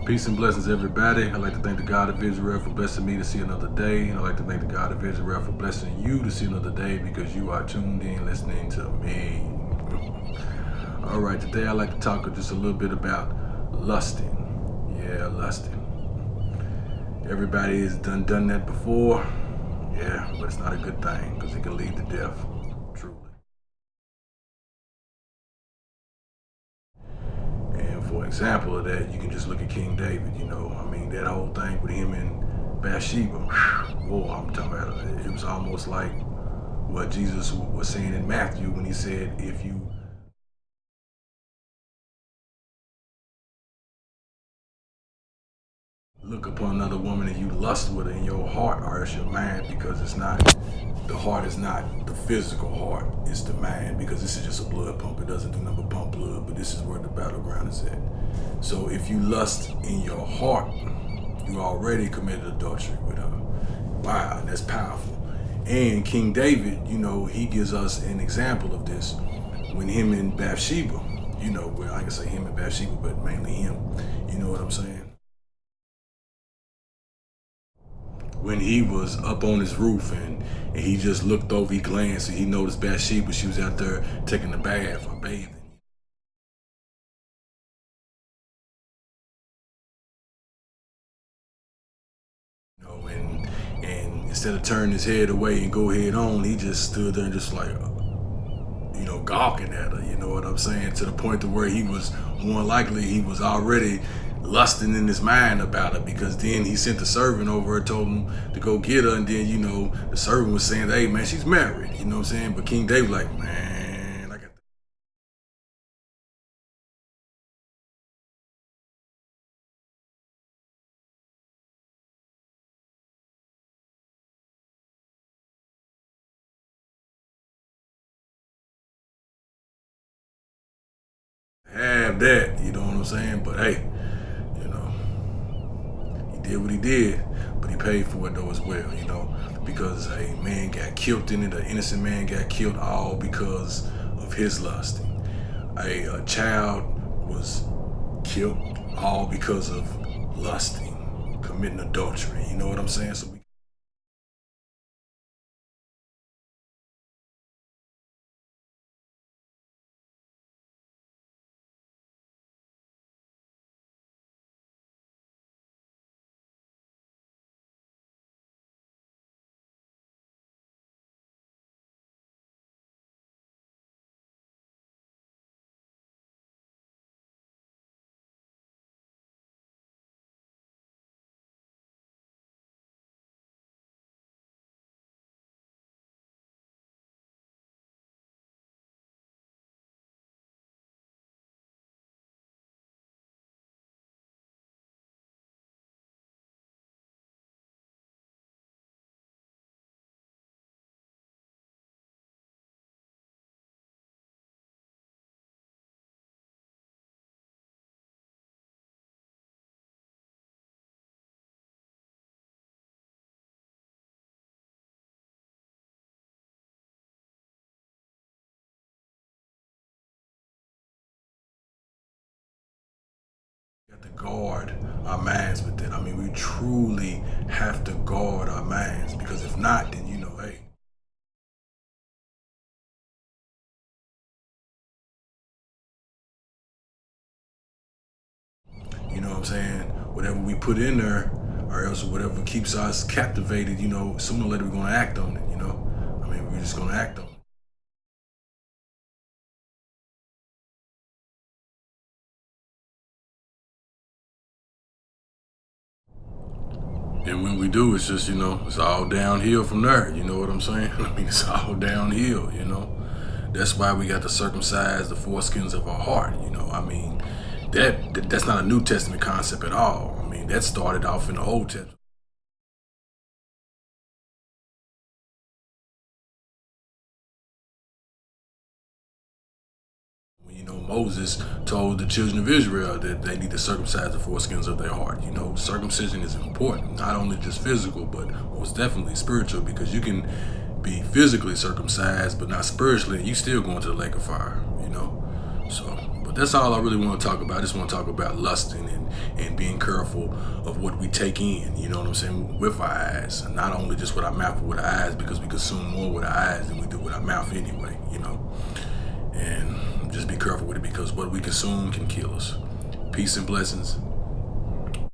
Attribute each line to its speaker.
Speaker 1: Peace and blessings, everybody. I'd like to thank the God of Israel for blessing me to see another day. And I'd like to thank the God of Israel for blessing you to see another day because you are tuned in listening to me. All right, today I'd like to talk just a little bit about lusting. Yeah, lusting. Everybody has done that before. Yeah, but it's not a good thing because it can lead to death. Truly. And for example of that, you can just look at King David. That whole thing with him and Bathsheba. Whoa, I'm talking about it was almost like what Jesus was saying in Matthew when he said, if you look upon another woman and you lust with her in your heart or it's your mind, because the heart is not the physical heart, it's the mind, because this is just a blood pump. It doesn't do nothing but pump blood, but this is where the battleground is at. So if you lust in your heart, you already committed adultery with her. Wow, that's powerful. And King David, he gives us an example of this when him and Bathsheba, well, I can say him and Bathsheba, but mainly him. You know what I'm saying? When he was up on his roof and he just looked over, he glanced and he noticed Bathsheba, she was out there taking a bath or bathing. And instead of turning his head away and go head on, he just stood there and just like, gawking at her, you know what I'm saying? To the point to where he was more likely, he was already lusting in his mind about her, because then he sent the servant over and told him to go get her, and then, the servant was saying, hey man, she's married, you know what I'm saying? But King David like, man, I got to have that, you know what I'm saying? But hey, you know, he did what he did, but he paid for it though as well, because a man got killed in it, an innocent man got killed all because of his lusting. A child was killed all because of lusting, committing adultery. You know what I'm saying? So we got to guard our minds with that. We truly have to guard our minds, because if not, then hey. You know what I'm saying? Whatever we put in there, or else whatever keeps us captivated, sooner or later we're gonna act on it, we're just gonna act on it. And when we do, it's just, it's all downhill from there. You know what I'm saying? It's all downhill. That's why we got to circumcise the foreskins of our heart. That's not a New Testament concept at all. That started off in the Old Testament. Moses told the children of Israel that they need to circumcise the foreskins of their heart. Circumcision is important, not only just physical, but most definitely spiritual, because you can be physically circumcised, but not spiritually, and you still going to the lake of fire. So, but that's all I really want to talk about. I just want to talk about lusting and being careful of what we take in, you know what I'm saying, with our eyes. And not only just with our mouth, but with our eyes, because we consume more with our eyes than we do with our mouth anyway, you know. And just be careful with it, because what we consume can kill us. Peace and blessings.